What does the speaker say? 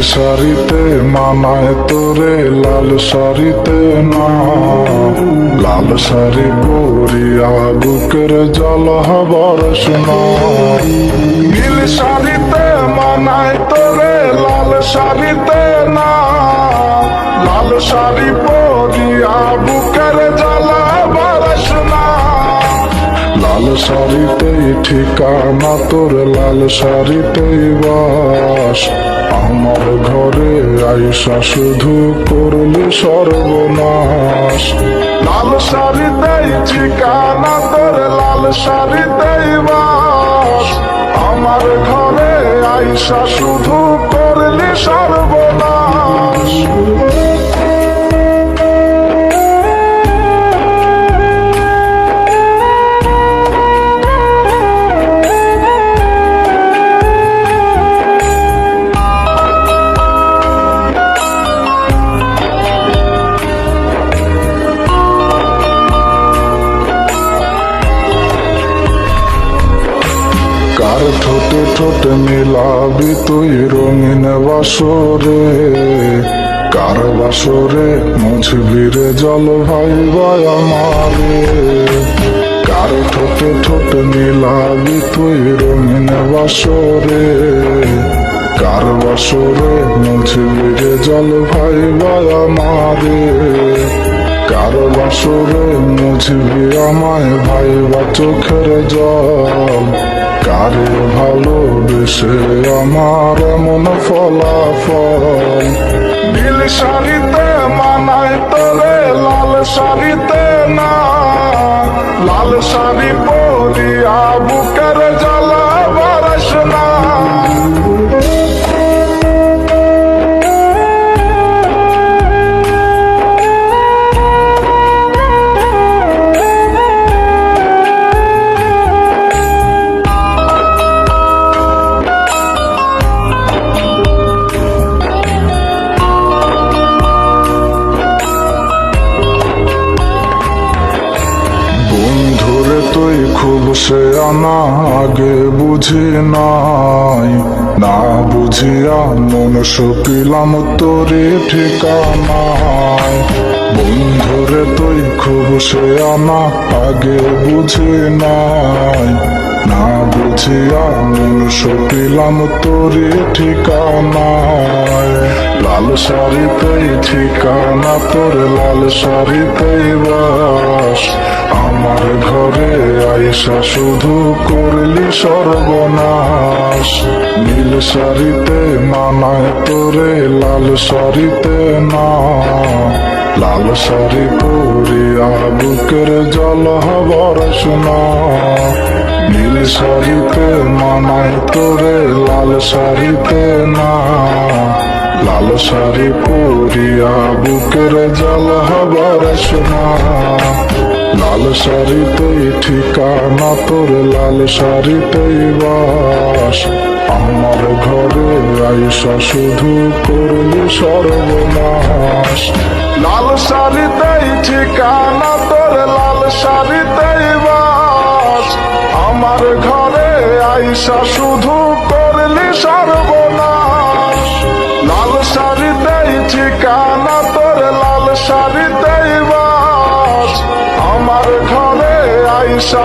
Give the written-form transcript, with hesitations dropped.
শাড়িতে মানায় তোরে লাল শাড়িতে না, লাল শাড়ি পরিয়া বুকের জল বরস না। নীল শাড়িতে মানায় তোরে লাল শাড়িতে না, লাল শাড়ি পরিয়া বুকের জল বরস না। লাল শাড়িতেই ঠিকানা তোর, লাল শাড়িতেই বাস। আমার ঘরে আইসা শুধু করলি সর্বনাশ। লাল শাড়িতেই ঠিকানা তোর, লাল শাড়িতেই বাস। আমার ঘরে আইসা শুধু করলি সর্বনাশ। কার ঠোঁটে ঠোঁটে মিলাবি তুই রঙিন বাসরে, কার বাসরে মুছবি রে জল ভাইবা আমারে। কার ঠোঁটে ঠোঁটে মিলাবি তুই রঙিন বাসরে, কার বাসরে মুছবি রে জল ভাইবা আমারে। কার বাসরে মুছবি আমায় ভাইবা চোখের জল। কারে ভালোবেসে আমার এমন ফলাফল। নীল শাড়িতে মানায় তোরে লাল শাড়িতে না, লাল শাড়ি পরিয়া বুকের জ্বালা বরস না। তুই খুব সে আনা আগে বুঝি নাই, না বুঝিয়া মন সপিলাম তোরে ঠিকানায়। বন্ধুরে তুই খুব সে আনা আগে বুঝি নাই, না বুঝিয়া মন সপিলাম তোরে ঠিকানায়। লাল শাড়িতেই ঠিকানা তোর, লাল শাড়িতেই বাস। আমার ঘরে আইসা শুধু করলি সর্বনাশ। নীল শাড়িতে মানায় তোরে লাল শাড়িতে না, লাল শাড়ি পরিয়া বুকের জল বরস না। নীল শাড়িতে মানায় তোরে লাল শাড়িতে না, লাল শাড়ি পরিয়া বুকের জল বরস না। লাল শাড়িতেই ঠিকানা তোর, লাল শাড়িতেই বাস। আমার ঘরে আইসা শুধু করলি সর্বনাশ। লাল শাড়িতেই ঠিকানা তোর, লাল শাড়িতেই বাস। আমার ঘরে আইসা শুধু করলি সর্বনাশ। লাল শাড়িতেই ঠিকানা তোর, লাল শাড়িতেই বাস। আমার ঘরে আইসা